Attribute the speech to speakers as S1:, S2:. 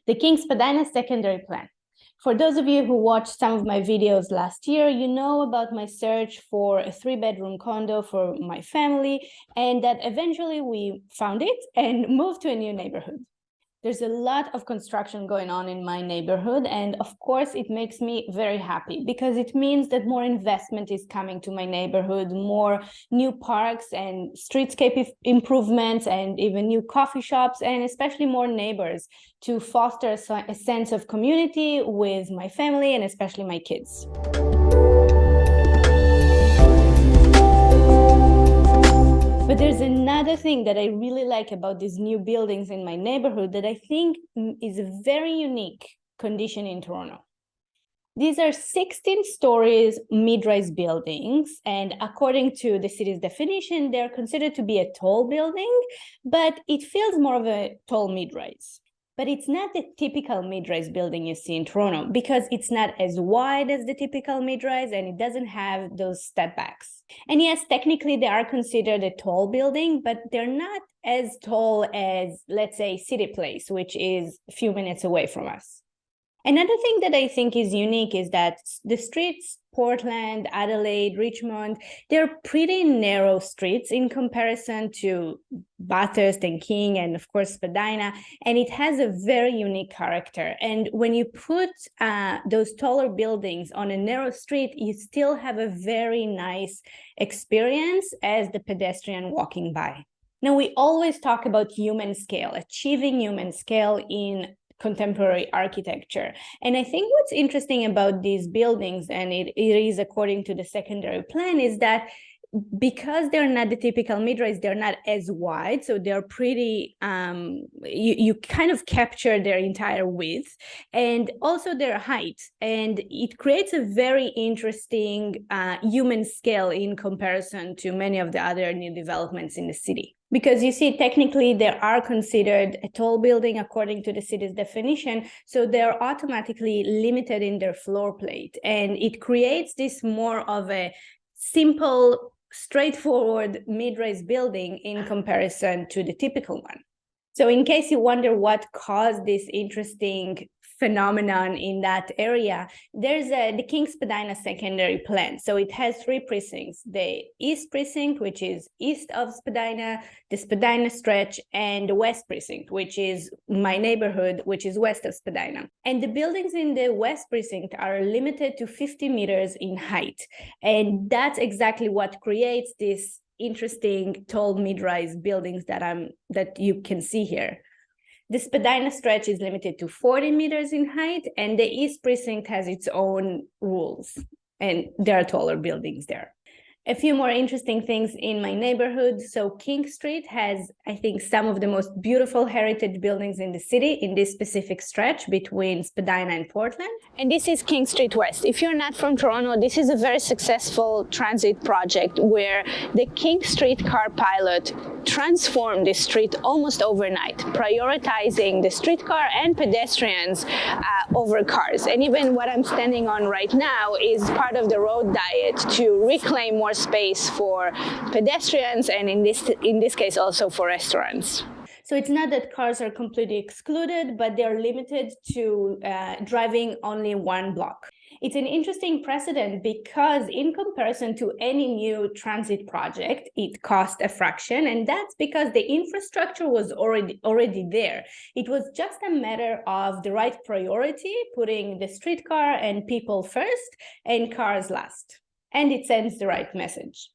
S1: The King-Spadina Secondary Plan. For those of you who watched some of my videos last year, you know about my search for a 3-bedroom condo for my family, and that eventually we found it and moved to a new neighborhood. There's a lot of construction going on in my neighborhood, and of course it makes me very happy because it means that more investment is coming to my neighborhood, more new parks and streetscape improvements, and even new coffee shops, and especially more neighbors to foster a sense of community with my family and especially my kids. But there's another thing that I really like about these new buildings in my neighborhood that I think is a very unique condition in Toronto. These are 16 stories mid-rise buildings, and according to the city's definition, they're considered to be a tall building, but it feels more of a tall mid-rise. But it's not the typical mid-rise building you see in Toronto because it's not as wide as the typical mid-rise and it doesn't have those step backs. And yes, technically they are considered a tall building, but they're not as tall as, let's say, City Place, which is a few minutes away from us. Another thing that I think is unique is that the streets, Portland, Adelaide, Richmond, they're pretty narrow streets in comparison to Bathurst and King and of course Spadina, and it has a very unique character. And when you put those taller buildings on a narrow street, you still have a very nice experience as the pedestrian walking by. Now, we always talk about human scale, achieving human scale in contemporary architecture. And I think what's interesting about these buildings, and it is according to the secondary plan, is that because they're not the typical mid-rise, they're not as wide, so they're pretty, you kind of capture their entire width and also their height. And it creates a very interesting human scale in comparison to many of the other new developments in the city. Because you see, technically, they are considered a tall building according to the city's definition, so they're automatically limited in their floor plate. And it creates this more of a simple, straightforward mid-rise building in comparison to the typical one. So in case you wonder what caused this interesting phenomenon in that area, there's the King-Spadina Secondary Plan. So it has 3 precincts: the East Precinct, which is east of Spadina, the Spadina stretch, and the West Precinct, which is my neighborhood, which is west of Spadina. And the buildings in the West Precinct are limited to 50 meters in height. And that's exactly what creates this interesting tall mid-rise buildings that you can see here. The Spadina stretch is limited to 40 meters in height, and the East Precinct has its own rules, and there are taller buildings there. A few more interesting things in my neighborhood. So King Street has, I think, some of the most beautiful heritage buildings in the city in this specific stretch between Spadina and Portland. And this is King Street West. If you're not from Toronto, this is a very successful transit project where the King Street car pilot transformed this street almost overnight, prioritizing the streetcar and pedestrians over cars. And even what I'm standing on right now is part of the road diet to reclaim more space for pedestrians and in this case also for restaurants. So it's not that cars are completely excluded, but they're limited to driving only 1 block. It's an interesting precedent because in comparison to any new transit project, it cost a fraction, and that's because the infrastructure was already there. It was just a matter of the right priority, putting the streetcar and people first and cars last. And it sends the right message.